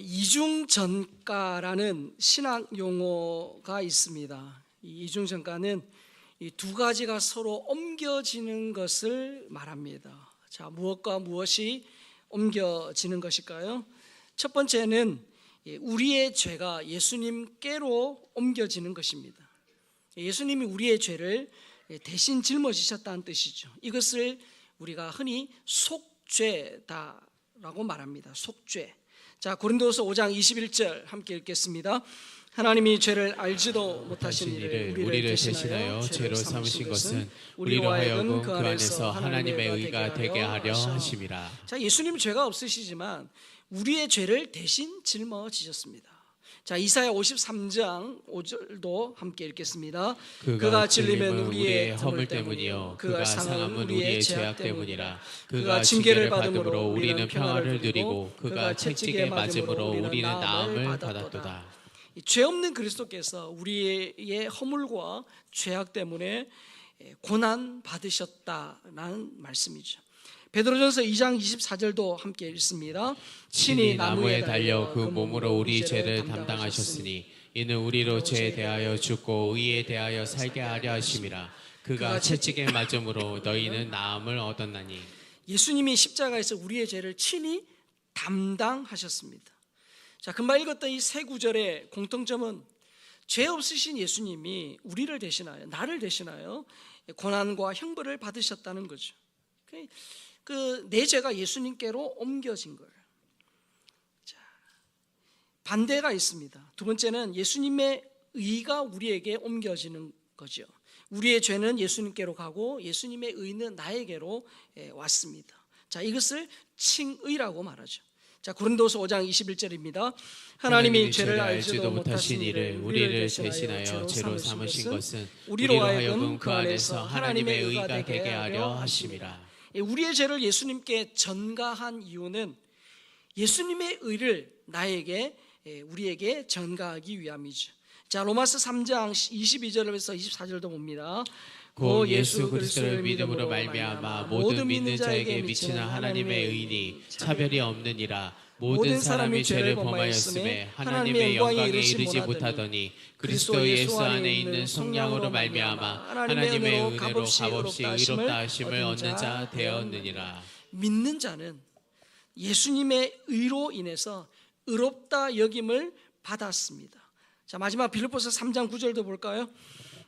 이중전가라는 신학 용어가 있습니다. 이 이중전가는 이 두 가지가 서로 옮겨지는 것을 말합니다. 자, 무엇과 무엇이 옮겨지는 것일까요? 첫 번째는 우리의 죄가 예수님께로 옮겨지는 것입니다. 예수님이 우리의 죄를 대신 짊어지셨다는 뜻이죠. 이것을 우리가 흔히 속죄다라고 말합니다. 속죄. 자, 고린도서 5장 21절 함께 읽겠습니다. 하나님이 죄를 알지도 못하신 이를 우리를 대신하여 죄로 삼으신 것은 우리로 하여금 그 안에서 하나님의 의가 되게 하려 하심이라. 자, 예수님은 죄가 없으시지만 우리의 죄를 대신 짊어지셨습니다. 자, 이사야 53장 5절도 함께 읽겠습니다. 그가 찔림은 우리의 허물 때문이요 그가 상함은 우리의 죄악 때문이라. 그가 징계를 받음으로 우리는 평화를 누리고 그가 채찍에 맞음으로 우리는 나음을 받았도다. 죄 없는 그리스도께서 우리의 허물과 죄악 때문에 고난 받으셨다라는 말씀이죠. 베드로전서 2장 24절도 함께 읽습니다. 친히 나무에 달려 그 몸으로 우리 죄를 담당하셨으니 이는 우리로 죄에 대하여 죽고 의에 대하여 살게 하려 하심이라. 그가 채찍에 맞음으로 너희는 나음을 얻었나니. 예수님이 십자가에서 우리의 죄를 친히 담당하셨습니다. 자, 금방 읽었던 이 세 구절의 공통점은 죄 없으신 예수님이 우리를 대신하여, 나를 대신하여 고난과 형벌을 받으셨다는 거죠. 내 죄가 예수님께로 옮겨진 거예요. 자, 반대가 있습니다. 두 번째는 예수님의 의가 우리에게 옮겨지는 거죠. 우리의 죄는 예수님께로 가고 예수님의 의는 나에게로 왔습니다. 자, 이것을 칭의라고 말하죠. 자, 고린도서 5장 21절입니다. 하나님이 죄를 알지도 못하신 이를 우리를 대신하여 죄로 삼으신 것은 우리로 하여금 그 안에서 하나님의 의가 되게 하려 하심이라. 우리의 죄를 예수님께 전가한 이유는 예수님의 의를 우리에게 전가하기 위함이죠. 자, 로마서 3장 22절에서 24절도 봅니다. 고 예수 그리스도를 믿음으로 말미암아 모든 믿는 자에게 미치는 하나님의 의니 차별이 없느니라. 모든 사람이 죄를 범하였음에 하나님의 영광에 이르지 못하더니 그리스도 예수 안에 있는 성령으로 말미암아 하나님의 은혜로 값없이 의롭다 하심을 얻는 자 되었느니라. 믿는 자는 예수님의 의로 인해서 의롭다 여김을 받았습니다. 자, 마지막 빌립보서 3장 9절도 볼까요?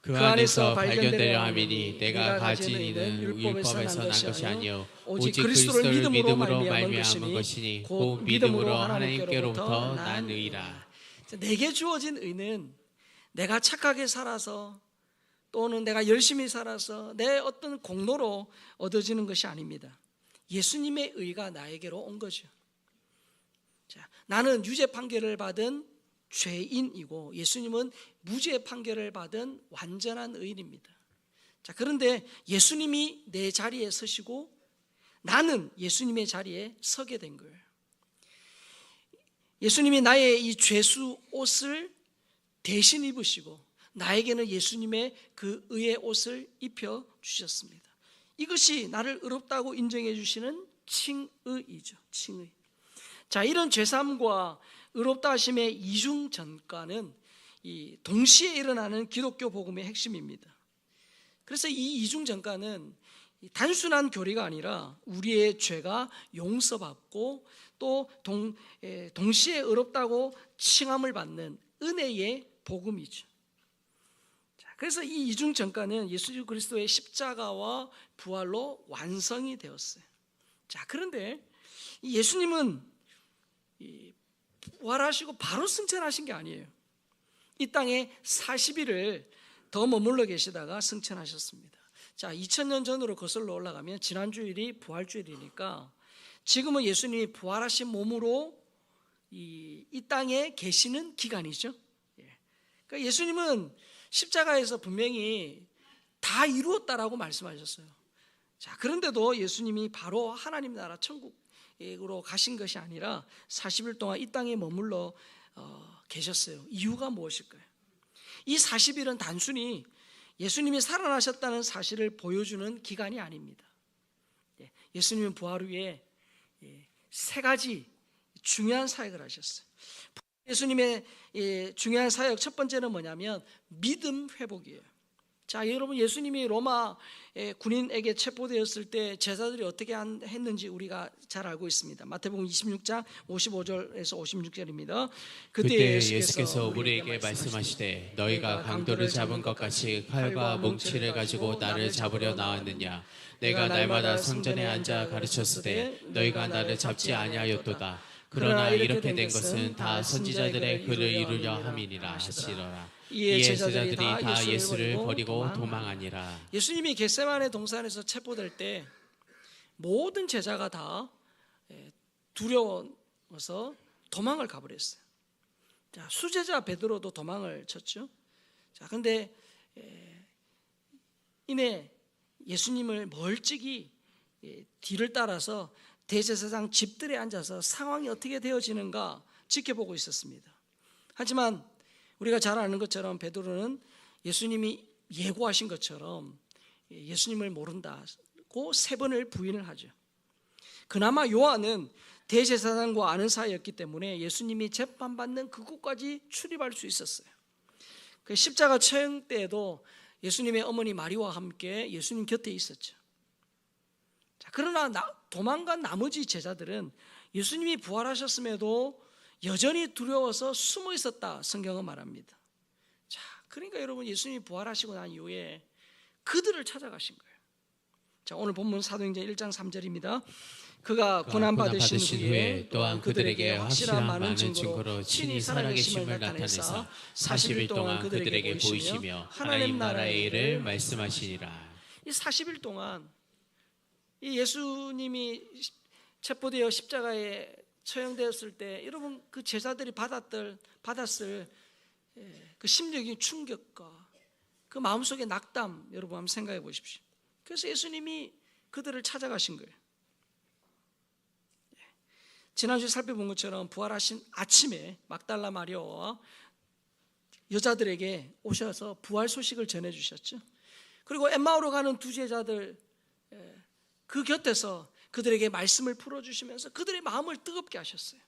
그 안에서 발견되려 함이니 내가 가진 이는 율법에서 난 것이 아니요 오직 그리스도를 믿음으로 말미암은 것이니 곧 믿음으로 하나님께로부터 난 의라. 내게 주어진 의는 내가 착하게 살아서 또는 내가 열심히 살아서 내 어떤 공로로 얻어지는 것이 아닙니다. 예수님의 의가 나에게로 온 거죠. 자, 나는 유죄 판결을 받은 죄인이고 예수님은 무죄 판결을 받은 완전한 의인입니다. 자, 그런데 예수님이 내 자리에 서시고 나는 예수님의 자리에 서게 된 거예요. 예수님이 나의 이 죄수 옷을 대신 입으시고 나에게는 예수님의 그 의의 옷을 입혀 주셨습니다. 이것이 나를 의롭다고 인정해 주시는 칭의이죠. 칭의. 자, 이런 죄사함과 의롭다 하심의 이중 전가는 이 동시에 일어나는 기독교 복음의 핵심입니다. 그래서 이 이중 전가는 단순한 교리가 아니라 우리의 죄가 용서받고 또 동시에 의롭다고 칭함을 받는 은혜의 복음이죠. 자, 그래서 이 이중 전가는 예수 그리스도의 십자가와 부활로 완성이 되었어요. 자, 그런데 예수님은 부활하시고 바로 승천하신 게 아니에요. 이 땅에 40일을 더 머물러 계시다가 승천하셨습니다. 자, 2000년 전으로 거슬러 올라가면 지난주일이 부활주일이니까 지금은 예수님이 부활하신 몸으로 이 땅에 계시는 기간이죠. 그러니까 예수님은 십자가에서 분명히 다 이루었다라고 말씀하셨어요. 자, 그런데도 예수님이 바로 하나님 나라 천국으로 가신 것이 아니라 40일 동안 이 땅에 머물러 계셨어요. 이유가 무엇일까요? 이 40일은 단순히 예수님이 살아나셨다는 사실을 보여주는 기간이 아닙니다. 예수님은 부활 후에 세 가지 중요한 사역을 하셨어요. 예수님의 중요한 사역 첫 번째는 뭐냐면 믿음 회복이에요. 자, 여러분, 예수님이 로마 군인에게 체포되었을 때 제자들이 어떻게 했는지 우리가 잘 알고 있습니다. 마태복음 26장 55절에서 56절입니다. 그때 예수께서 우리에게 말씀하시되 너희가 강도를 잡은 것 같이 칼과 뭉치를 가지고 나를 잡으려 나왔느냐. 내가 날마다 성전에 앉아 가르쳤으되 너희가 나를 잡지 아니하였도다. 그러나 이렇게 된 것은 다 선지자들의 글을 이루려 함이니라 하시더라. 이에 제자들이 다 예수를 버리고 도망하니라. 예수님이 겟세마네 동산에서 체포될 때 모든 제자가 다 두려워서 도망을 가버렸어요. 자, 수제자 베드로도 도망을 쳤죠. 자, 근데 이내 예수님을 멀찍이 뒤를 따라서 대제사장 집들에 앉아서 상황이 어떻게 되어지는가 지켜보고 있었습니다. 하지만 우리가 잘 아는 것처럼 베드로는 예수님이 예고하신 것처럼 예수님을 모른다고 3번을 부인을 하죠. 그나마 요한은 대제사장과 아는 사이였기 때문에 예수님이 재판받는 그곳까지 출입할 수 있었어요. 그 십자가 처형 때에도 예수님의 어머니 마리와 함께 예수님 곁에 있었죠. 자, 그러나 도망간 나머지 제자들은 예수님이 부활하셨음에도 여전히 두려워서 숨어 있었다 성경은 말합니다. 자, 그러니까 여러분, 예수님이 부활하시고 난 이후에 그들을 찾아가신 거예요. 자, 오늘 본문 사도행전 1장 3절입니다. 그가 고난받으신 후에 또한 그들에게 확실한 많은 증거로 친히 살아계심을 나타내사 40일 동안 그들에게 보이시며 하나님 나라의 일을 말씀하시니라. 이 40일 동안 이 예수님이 체포되어 십자가에 처형되었을 때 여러분, 그 제자들이 받았을 그 심적인 충격과 그 마음속의 낙담, 여러분 한번 생각해 보십시오. 그래서 예수님이 그들을 찾아가신 거예요. 지난주에 살펴본 것처럼 부활하신 아침에 막달라 마리아와 여자들에게 오셔서 부활 소식을 전해주셨죠. 그리고 엠마오로 가는 두 제자들 그 곁에서 그들에게 말씀을 풀어주시면서 그들의 마음을 뜨겁게 하셨어요.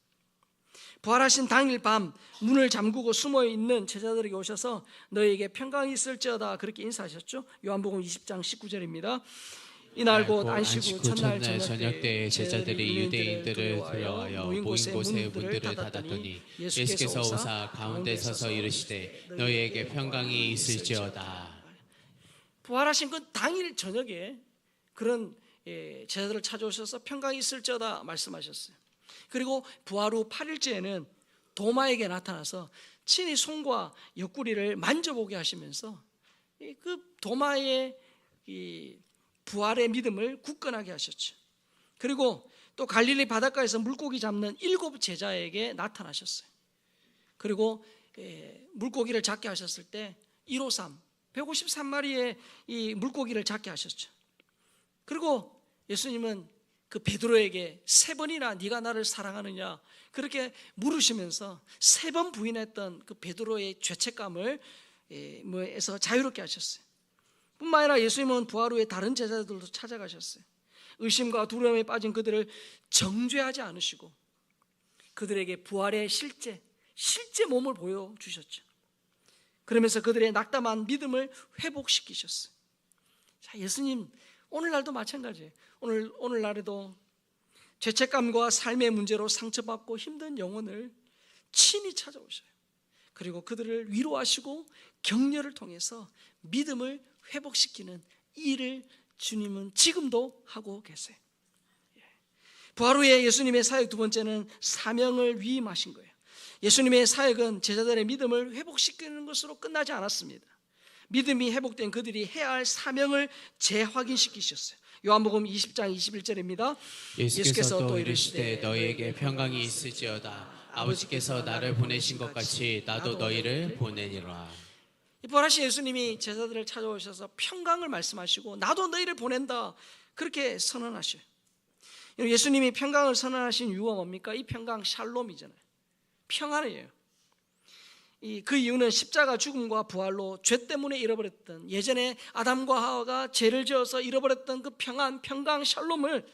부활하신 당일 밤 문을 잠그고 숨어있는 제자들에게 오셔서 너희에게 평강이 있을지어다 그렇게 인사하셨죠. 요한복음 20장 19절입니다. 이날 곧 안식 후 첫날 저녁 때에 제자들이 유대인들을 들어와여 모인 곳에 문들을 닫았더니 예수께서 오사 가운데 서서 이르시되 너희에게 평강이 있을지어다. 부활하신 그 당일 저녁에 그런 제자들을 찾아오셔서 평강이 있을지어다 말씀하셨어요. 그리고 부활 후 8일째에는 도마에게 나타나서 친히 손과 옆구리를 만져보게 하시면서 그 도마의 부활의 믿음을 굳건하게 하셨죠. 그리고 또 갈릴리 바닷가에서 물고기 잡는 7 제자에게 나타나셨어요. 그리고 물고기를 잡게 하셨을 때 153, 153마리의 이 물고기를 잡게 하셨죠. 그리고 예수님은 그 베드로에게 3번이나 네가 나를 사랑하느냐 그렇게 물으시면서 3번 부인했던 그 베드로의 죄책감을 에서 자유롭게 하셨어요. 뿐만 아니라 예수님은 부활 후에 다른 제자들도 찾아가셨어요. 의심과 두려움에 빠진 그들을 정죄하지 않으시고 그들에게 부활의 실제 몸을 보여주셨죠. 그러면서 그들의 낙담한 믿음을 회복시키셨어요. 자, 예수님 오늘날도 마찬가지예요. 오늘날에도 죄책감과 삶의 문제로 상처받고 힘든 영혼을 친히 찾아오셔요. 그리고 그들을 위로하시고 격려를 통해서 믿음을 회복시키는 일을 주님은 지금도 하고 계세요. 부활 후에 예수님의 사역 두 번째는 사명을 위임하신 거예요. 예수님의 사역은 제자들의 믿음을 회복시키는 것으로 끝나지 않았습니다. 믿음이 회복된 그들이 해야 할 사명을 재확인시키셨어요. 요한복음 20장 21절입니다. 예수께서 또 이르시되 너희에게 평강이 있을지어다. 아버지께서 나를 보내신 것 같이 나도 너희를 보내니라. 부활하신 예수님이 제자들을 찾아오셔서 평강을 말씀하시고 나도 너희를 보낸다 그렇게 선언하셔요. 예수님이 평강을 선언하신 이유가 뭡니까? 이 평강 샬롬이잖아요. 평안이에요. 그 이유는 십자가 죽음과 부활로 죄 때문에 잃어버렸던, 예전에 아담과 하와가 죄를 지어서 잃어버렸던 그 평강 샬롬을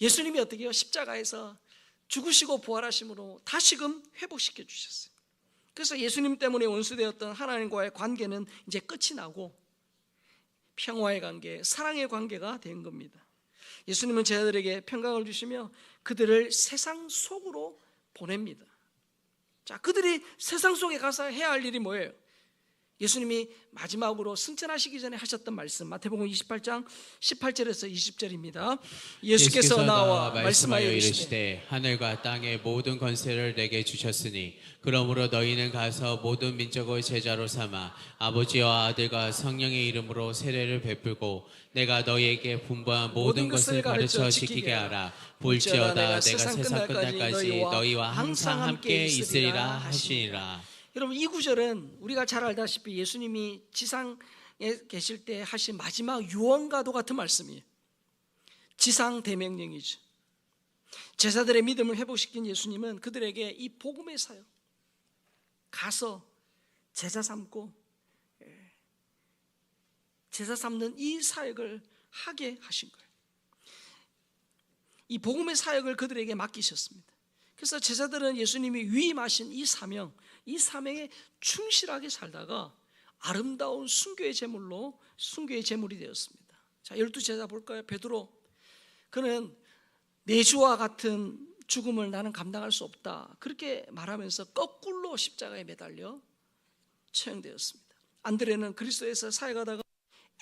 예수님이 어떻게 해요? 십자가에서 죽으시고 부활하심으로 다시금 회복시켜 주셨어요. 그래서 예수님 때문에 원수되었던 하나님과의 관계는 이제 끝이 나고 평화의 관계, 사랑의 관계가 된 겁니다. 예수님은 제자들에게 평강을 주시며 그들을 세상 속으로 보냅니다. 자, 그들이 세상 속에 가서 해야 할 일이 뭐예요? 예수님이 마지막으로 승천하시기 전에 하셨던 말씀, 마태복음 28장 18절에서 20절입니다. 예수께서 나와 말씀하여 이르시되 하늘과 땅의 모든 권세를 내게 주셨으니 그러므로 너희는 가서 모든 민족을 제자로 삼아 아버지와 아들과 성령의 이름으로 세례를 베풀고 내가 너희에게 분부한 모든 것을 가르쳐 지키게 하라. 볼지어다 내가 세상 끝날까지 너희와 항상 함께 있으리라 하시니라. 여러분, 이 구절은 우리가 잘 알다시피 예수님이 지상에 계실 때 하신 마지막 유언과도 같은 말씀이에요. 지상 대명령이죠. 제자들의 믿음을 회복시킨 예수님은 그들에게 이 복음의 사역, 가서 제자 삼고 제자 삼는 이 사역을 하게 하신 거예요. 이 복음의 사역을 그들에게 맡기셨습니다. 그래서 제자들은 예수님이 위임하신 이 사명, 이 사명에 충실하게 살다가 아름다운 순교의 제물이 되었습니다. 자, 12제자 볼까요? 베드로, 그는 내주와 같은 죽음을 나는 감당할 수 없다, 그렇게 말하면서 거꾸로 십자가에 매달려 처형되었습니다. 안드레는 그리스도에서 사역하다가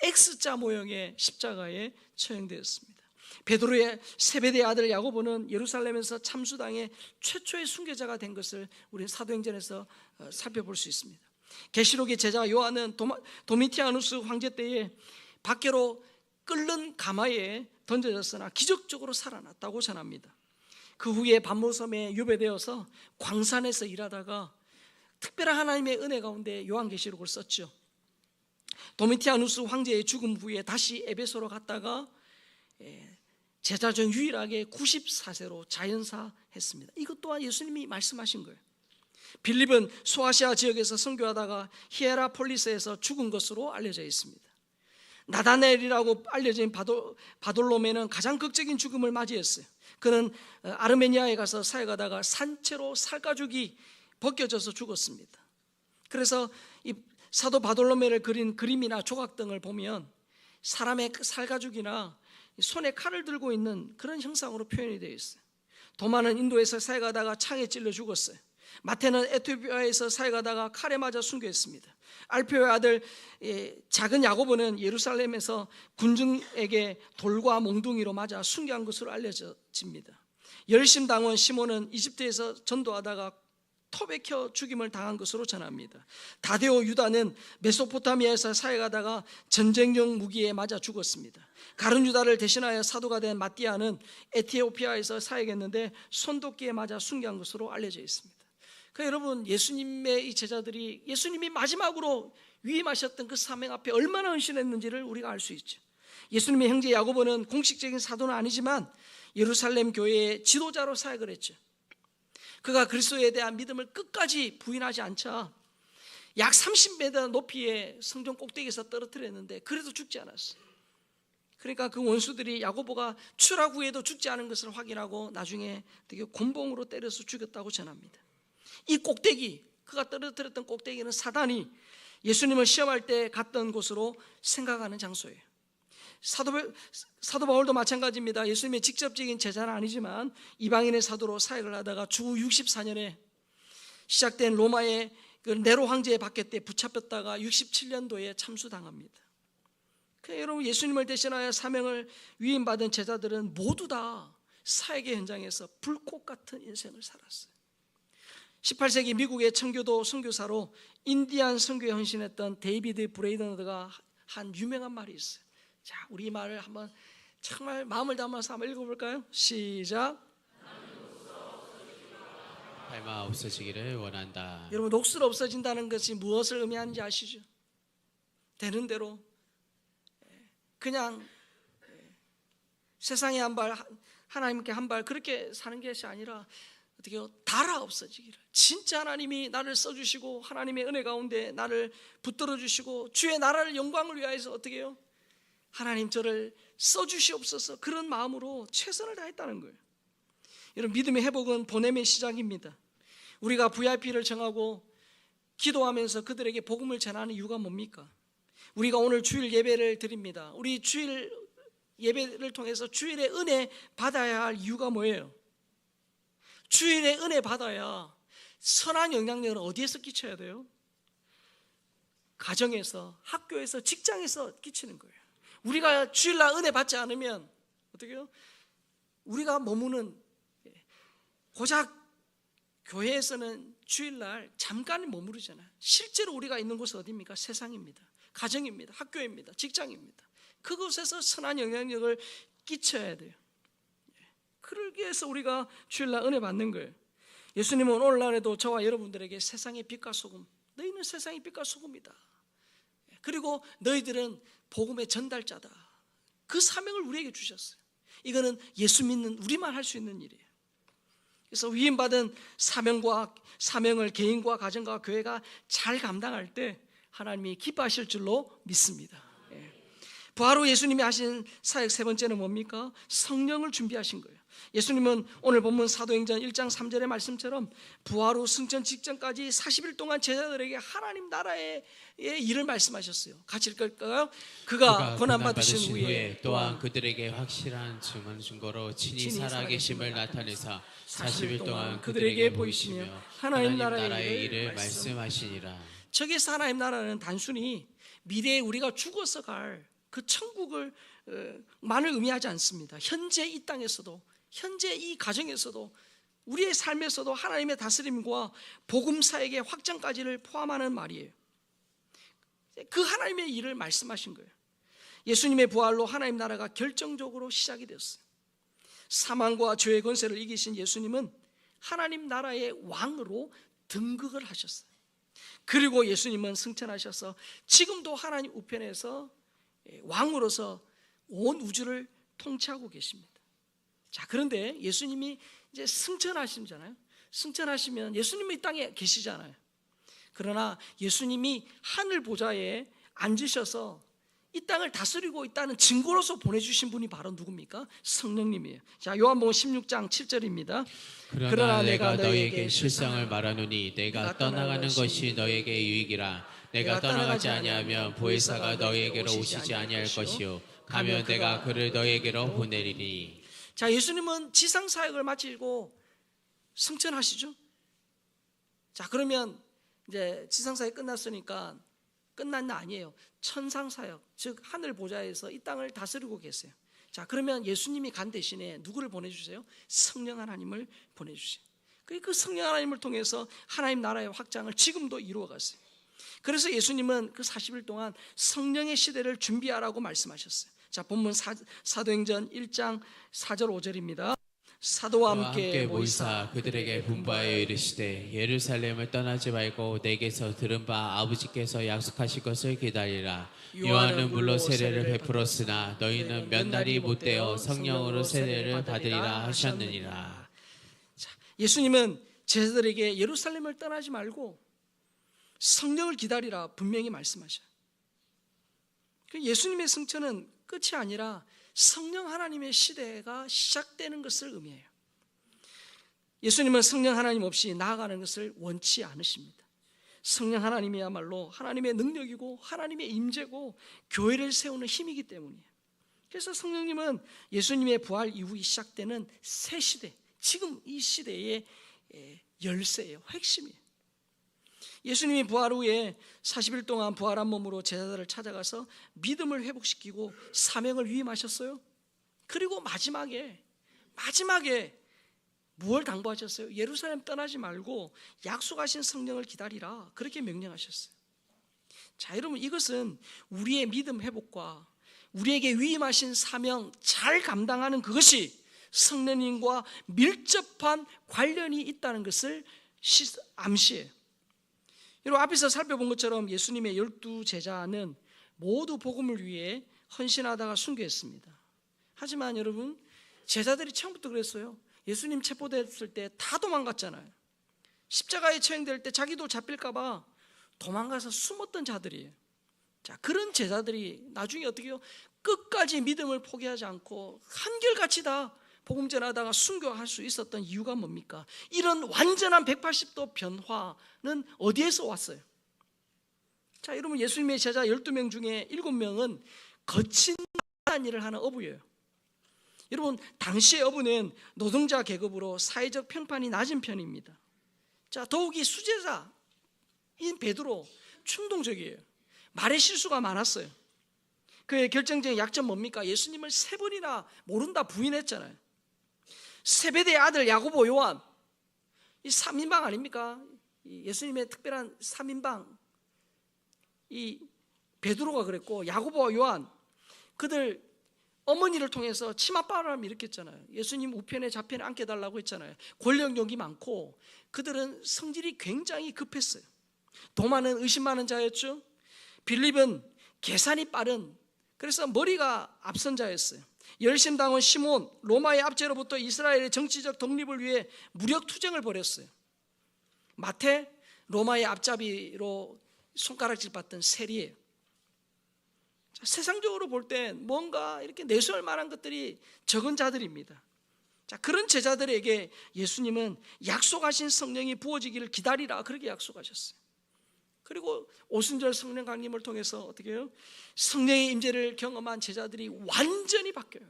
X자 모형의 십자가에 처형되었습니다. 베드로의 세베대의 아들 야고보는 예루살렘에서 참수당의 최초의 순교자가 된 것을 우리 사도행전에서 살펴볼 수 있습니다. 계시록의 제자 요한은 도미티아누스 황제 때에 밖으로 끓는 가마에 던져졌으나 기적적으로 살아났다고 전합니다. 그 후에 반모섬에 유배되어서 광산에서 일하다가 특별한 하나님의 은혜 가운데 요한계시록을 썼죠. 도미티아누스 황제의 죽음 후에 다시 에베소로 갔다가 제자 중 유일하게 94세로 자연사했습니다. 이것 또한 예수님이 말씀하신 거예요. 빌립은 소아시아 지역에서 선교하다가 히에라폴리스에서 죽은 것으로 알려져 있습니다. 나다넬이라고 알려진 바돌로메는 가장 극적인 죽음을 맞이했어요. 그는 아르메니아에 가서 사역하다가 산채로 살가죽이 벗겨져서 죽었습니다. 그래서 이 사도 바돌로메를 그린 그림이나 조각 등을 보면 사람의 살가죽이나 손에 칼을 들고 있는 그런 형상으로 표현이 되어 있어요. 도마는 인도에서 사역하다가 창에 찔려 죽었어요. 마태는 에티오피아에서 사역하다가 칼에 맞아 순교했습니다. 알페오의 아들 작은 야고보는 예루살렘에서 군중에게 돌과 몽둥이로 맞아 순교한 것으로 알려집니다. 열심당원 시몬은 이집트에서 전도하다가 토백혀 죽임을 당한 것으로 전합니다. 다데오 유다는 메소포타미아에서 사역하다가 전쟁용 무기에 맞아 죽었습니다. 가룟 유다를 대신하여 사도가 된 마띠아는 에티오피아에서 사역했는데 손도끼에 맞아 순교한 것으로 알려져 있습니다. 그러니까 여러분, 예수님의 이 제자들이 예수님이 마지막으로 위임하셨던 그 사명 앞에 얼마나 헌신했는지를 우리가 알 수 있죠. 예수님의 형제 야고보는 공식적인 사도는 아니지만 예루살렘 교회의 지도자로 사역을 했죠. 그가 그리스도에 대한 믿음을 끝까지 부인하지 않자 약 30m 높이의 성전 꼭대기에서 떨어뜨렸는데 그래도 죽지 않았어요. 그러니까 그 원수들이 야고보가 추락 후에도 죽지 않은 것을 확인하고 나중에 되게 곤봉으로 때려서 죽였다고 전합니다. 이 꼭대기, 그가 떨어뜨렸던 꼭대기는 사단이 예수님을 시험할 때 갔던 곳으로 생각하는 장소예요. 사도 바울도 마찬가지입니다. 예수님의 직접적인 제자는 아니지만 이방인의 사도로 사역을 하다가 주 64년에 시작된 로마의 그 네로 황제의 박해 때 붙잡혔다가 67년도에 참수당합니다. 그러니까 여러분, 예수님을 대신하여 사명을 위임받은 제자들은 모두 다 사역의 현장에서 불꽃 같은 인생을 살았어요. 18세기 미국의 청교도 선교사로 인디안 선교에 헌신했던 데이비드 브레이던드가 한 유명한 말이 있어요. 자, 우리 이 말을 한번 정말 마음을 담아서 한번 읽어볼까요? 시작. 닮아 없어지기를 원한다. 여러분, 녹슬 없어진다는 것이 무엇을 의미하는지 아시죠? 되는 대로 그냥 세상에 한 발, 하나님께 한 발, 그렇게 사는 것이 아니라 어떻게 달아 없어지기를, 진짜 하나님이 나를 써주시고 하나님의 은혜 가운데 나를 붙들어 주시고 주의 나라를 영광을 위하여서 어떻게 해요? 하나님 저를 써주시옵소서, 그런 마음으로 최선을 다했다는 거예요. 여러분, 믿음의 회복은 보냄의 시작입니다. 우리가 VIP를 정하고 기도하면서 그들에게 복음을 전하는 이유가 뭡니까? 우리가 오늘 주일 예배를 드립니다. 우리 주일 예배를 통해서 주일의 은혜 받아야 할 이유가 뭐예요? 주일의 은혜 받아야 선한 영향력을 어디에서 끼쳐야 돼요? 가정에서, 학교에서, 직장에서 끼치는 거예요. 우리가 주일날 은혜 받지 않으면 어떻게 해요? 우리가 머무는, 고작 교회에서는 주일날 잠깐 머무르잖아요. 실제로 우리가 있는 곳은 어디입니까? 세상입니다. 가정입니다. 학교입니다. 직장입니다. 그곳에서 선한 영향력을 끼쳐야 돼요. 그러기 위해서 우리가 주일날 은혜 받는 거예요. 예수님은 오늘날에도 저와 여러분들에게 세상의 빛과 소금, 너희는 세상의 빛과 소금이다. 그리고 너희들은 복음의 전달자다. 그 사명을 우리에게 주셨어요. 이거는 예수 믿는 우리만 할 수 있는 일이에요. 그래서 위임받은 사명을 개인과 가정과 교회가 잘 감당할 때 하나님이 기뻐하실 줄로 믿습니다. 부활 후 예수님이 하신 사역 세 번째는 뭡니까? 성령을 준비하신 거예요. 예수님은 오늘 본문 사도행전 1장 3절의 말씀처럼 부활 후 승천 직전까지 40일 동안 제자들에게 하나님 나라의 일을 말씀하셨어요. 같이 읽을까요? 그가 고난 받으신 후에 또한 그들에게 확실한 증거로 친히 살아계심을 나타내사 40일 동안 그들에게 보이시며 하나님 나라의 일을 말씀하시니라. 저기서 하나님 나라는 단순히 미래에 우리가 죽어서 갈 그 천국을 만을 의미하지 않습니다. 현재 이 땅에서도, 현재 이 가정에서도, 우리의 삶에서도 하나님의 다스림과 복음 사역의 확장까지를 포함하는 말이에요. 그 하나님의 일을 말씀하신 거예요. 예수님의 부활로 하나님 나라가 결정적으로 시작이 되었어요. 사망과 죄의 권세를 이기신 예수님은 하나님 나라의 왕으로 등극을 하셨어요. 그리고 예수님은 승천하셔서 지금도 하나님 우편에서 왕으로서 온 우주를 통치하고 계십니다. 자, 그런데 예수님이 이제 승천하시잖아요. 승천하시면 예수님이 이 땅에 계시잖아요. 그러나 예수님이 하늘 보좌에 앉으셔서 이 땅을 다스리고 있다는 증거로서 보내주신 분이 바로 누굽니까? 성령님이에요. 자, 요한복음 16장 7절입니다. 그러나 내가 너희에게 실상을 말하노니 내가 떠나가는 것이 너희에게 유익이라. 내가 떠나가지 아니하면 보혜사가 너희에게로 오시지 아니할 것이요 가면 내가 그를 너희에게로 보내리니. 자, 예수님은 지상 사역을 마치고 승천하시죠. 자, 그러면 이제 지상 사역 끝났으니까 끝난 게 아니에요. 천상 사역, 즉 하늘 보좌에서 이 땅을 다스리고 계세요. 자, 그러면 예수님이 간 대신에 누구를 보내주세요? 성령 하나님을 보내주세요. 그 성령 하나님을 통해서 하나님 나라의 확장을 지금도 이루어갔어요. 그래서 예수님은 그 40일 동안 성령의 시대를 준비하라고 말씀하셨어요. 자, 본문 사도행전 1장 4절 5절입니다. 사도와 함께 모이사 그들에게 분부하여 이르시되 예루살렘을 떠나지 말고 내게서 들은 바 아버지께서 약속하실 것을 기다리라. 요한은 물론 세례를 베풀었으나 너희는 몇 날이 못되어 성령으로 세례를 받으리라 하셨느니라. 자, 예수님은 제자들에게 예루살렘을 떠나지 말고 성령을 기다리라 분명히 말씀하셔요. 예수님의 승천은 끝이 아니라 성령 하나님의 시대가 시작되는 것을 의미해요. 예수님은 성령 하나님 없이 나아가는 것을 원치 않으십니다. 성령 하나님이야말로 하나님의 능력이고 하나님의 임재고 교회를 세우는 힘이기 때문이에요. 그래서 성령님은 예수님의 부활 이후 시작되는 새 시대, 지금 이 시대의 열쇠예요. 핵심이에요. 예수님이 부활 후에 40일 동안 부활한 몸으로 제자들을 찾아가서 믿음을 회복시키고 사명을 위임하셨어요. 그리고 마지막에 무엇을 당부하셨어요? 예루살렘 떠나지 말고 약속하신 성령을 기다리라, 그렇게 명령하셨어요. 자, 여러분, 이것은 우리의 믿음 회복과 우리에게 위임하신 사명 잘 감당하는 그것이 성령님과 밀접한 관련이 있다는 것을 암시해요. 여러분, 앞에서 살펴본 것처럼 예수님의 12 제자는 모두 복음을 위해 헌신하다가 순교했습니다. 하지만 여러분, 제자들이 처음부터 그랬어요. 예수님 체포됐을 때 다 도망갔잖아요. 십자가에 처형될 때 자기도 잡힐까 봐 도망가서 숨었던 자들이에요. 자, 그런 제자들이 나중에 어떻게 해요? 끝까지 믿음을 포기하지 않고 한결같이 다 복음 전하다가 순교할 수 있었던 이유가 뭡니까? 이런 완전한 180도 변화는 어디에서 왔어요? 자, 여러분, 예수님의 제자 12명 중에 7명은 거친 일을 하는 어부예요. 여러분, 당시의 어부는 노동자 계급으로 사회적 평판이 낮은 편입니다. 자, 더욱이 수제자인 베드로 충동적이에요. 말에 실수가 많았어요. 그의 결정적인 약점 뭡니까? 예수님을 3번이나 모른다 부인했잖아요. 세베대의 아들 야고보, 요한, 이 3인방 아닙니까? 예수님의 특별한 3인방, 이 베드로가 그랬고 야고보와 요한, 그들 어머니를 통해서 치맛바람을 일으켰잖아요. 예수님 우편에 좌편에 앉혀달라고 했잖아요. 권력욕이 많고 그들은 성질이 굉장히 급했어요. 도마는 의심 많은 자였죠. 빌립은 계산이 빠른, 그래서 머리가 앞선 자였어요. 열심당원 시몬, 로마의 압제로부터 이스라엘의 정치적 독립을 위해 무력 투쟁을 벌였어요. 마태, 로마의 앞잡이로 손가락질 받던 세리예요. 세상적으로 볼 땐 뭔가 이렇게 내세울 만한 것들이 적은 자들입니다. 자, 그런 제자들에게 예수님은 약속하신 성령이 부어지기를 기다리라, 그렇게 약속하셨어요. 그리고 오순절 성령 강림을 통해서 어떻게 해요? 성령의 임재를 경험한 제자들이 완전히 바뀌어요.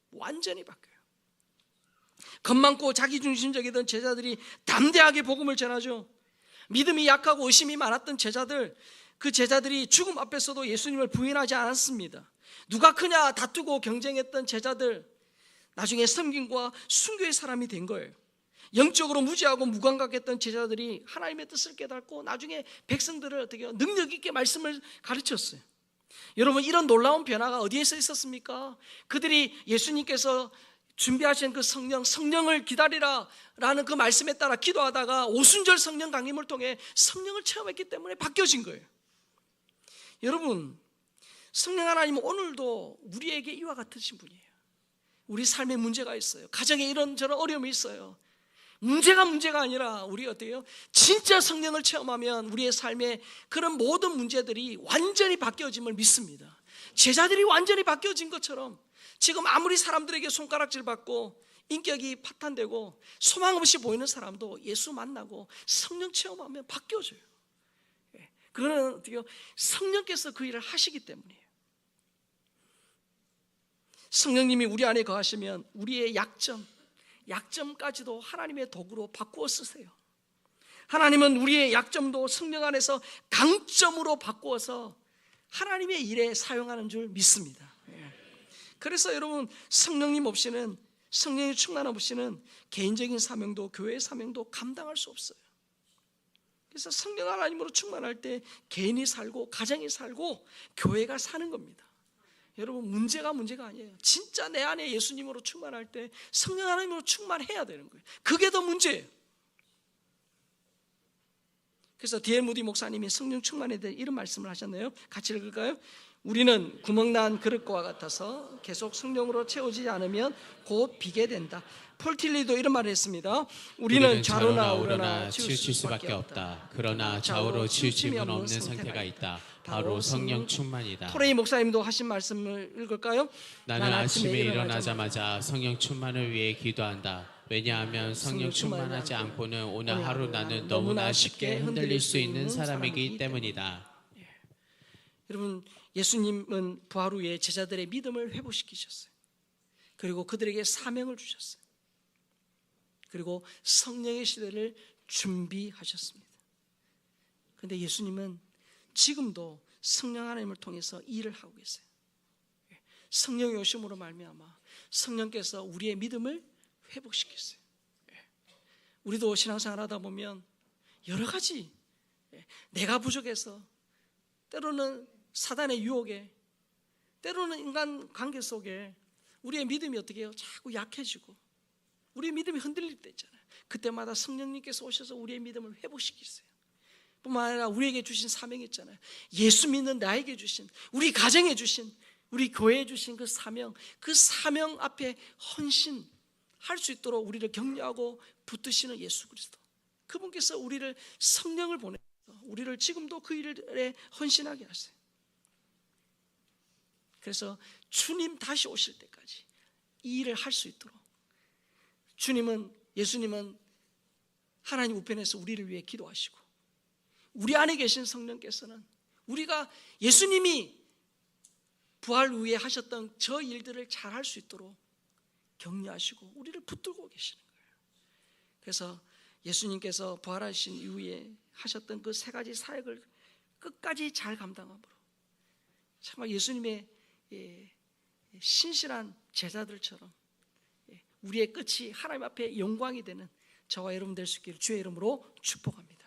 완전히 바뀌어요. 겁 많고 자기중심적이던 제자들이 담대하게 복음을 전하죠. 믿음이 약하고 의심이 많았던 제자들, 그 제자들이 죽음 앞에서도 예수님을 부인하지 않았습니다. 누가 크냐 다투고 경쟁했던 제자들, 나중에 섬김과 순교의 사람이 된 거예요. 영적으로 무지하고 무감각했던 제자들이 하나님의 뜻을 깨닫고 나중에 백성들을 어떻게 해요? 능력 있게 말씀을 가르쳤어요. 여러분, 이런 놀라운 변화가 어디에서 있었습니까? 그들이 예수님께서 준비하신 그 성령을 기다리라 라는 그 말씀에 따라 기도하다가 오순절 성령 강림을 통해 성령을 체험했기 때문에 바뀌어진 거예요. 여러분, 성령 하나님은 오늘도 우리에게 이와 같으신 분이에요. 우리 삶에 문제가 있어요. 가정에 이런저런 어려움이 있어요. 문제가 아니라 우리 어때요? 진짜 성령을 체험하면 우리의 삶에 그런 모든 문제들이 완전히 바뀌어짐을 믿습니다. 제자들이 완전히 바뀌어진 것처럼 지금 아무리 사람들에게 손가락질 받고 인격이 파탄되고 소망 없이 보이는 사람도 예수 만나고 성령 체험하면 바뀌어져요. 그거는 어떻게요? 성령께서 그 일을 하시기 때문이에요. 성령님이 우리 안에 거하시면 우리의 약점까지도 하나님의 도구로 바꾸어 쓰세요. 하나님은 우리의 약점도 성령 안에서 강점으로 바꾸어서 하나님의 일에 사용하는 줄 믿습니다. 그래서 여러분, 성령님 없이는, 성령의 충만함 없이는 개인적인 사명도 교회의 사명도 감당할 수 없어요. 그래서 성령 하나님으로 충만할 때 개인이 살고 가정이 살고 교회가 사는 겁니다. 여러분, 문제가 아니에요. 진짜 내 안에 예수님으로 충만할 때 성령 하나님으로 충만해야 되는 거예요. 그게 더 문제예요. 그래서 D.L. 무디 목사님이 성령 충만에 대해 이런 말씀을 하셨네요. 같이 읽을까요? 우리는 구멍난 그릇과 같아서 계속 성령으로 채워지지 않으면 곧 비게 된다. 폴 틸리도 이런 말을 했습니다. 우리는 좌로나 우로나 치우칠 수밖에 없다. 그러나 좌우로 치우침이 없는 상태가 있다. 바로 성령 충만이다. 토레이 목사님도 하신 말씀을 읽을까요? 나는 아침에 일어나자마자 성령 충만을 위해 기도한다. 왜냐하면 성령 충만하지 않고는 오늘 하루 나는 너무나 쉽게 흔들릴 수 있는 사람이기 때문이다. 여러분, 예수님은 부활 후에 제자들의 믿음을 회복시키셨어요. 그리고 그들에게 사명을 주셨어요. 그리고 성령의 시대를 준비하셨습니다. 그런데 예수님은 지금도 성령 하나님을 통해서 일을 하고 계세요. 성령의 오심으로 말미암아 성령께서 우리의 믿음을 회복시켰어요. 우리도 신앙생활 하다 보면 여러 가지 내가 부족해서, 때로는 사단의 유혹에, 때로는 인간 관계 속에 우리의 믿음이 어떻게 해요? 자꾸 약해지고 우리의 믿음이 흔들릴 때 있잖아요. 그때마다 성령님께서 오셔서 우리의 믿음을 회복시키세요. 뿐만 아니라 우리에게 주신 사명이 있잖아요. 예수 믿는 나에게 주신, 우리 가정에 주신, 우리 교회에 주신 그 사명 앞에 헌신할 수 있도록 우리를 격려하고 붙드시는 예수 그리스도, 그분께서 우리를 성령을 보내서 우리를 지금도 그 일에 헌신하게 하세요. 그래서 주님 다시 오실 때까지 이 일을 할 수 있도록 예수님은 하나님 우편에서 우리를 위해 기도하시고, 우리 안에 계신 성령께서는 우리가 예수님이 부활 후에 하셨던 저 일들을 잘 할 수 있도록 격려하시고 우리를 붙들고 계시는 거예요. 그래서 예수님께서 부활하신 이후에 하셨던 그 세 가지 사역을 끝까지 잘 감당함으로 정말 예수님의 신실한 제자들처럼 우리의 끝이 하나님 앞에 영광이 되는 저와 여러분 될 수 있기를 주의 이름으로 축복합니다.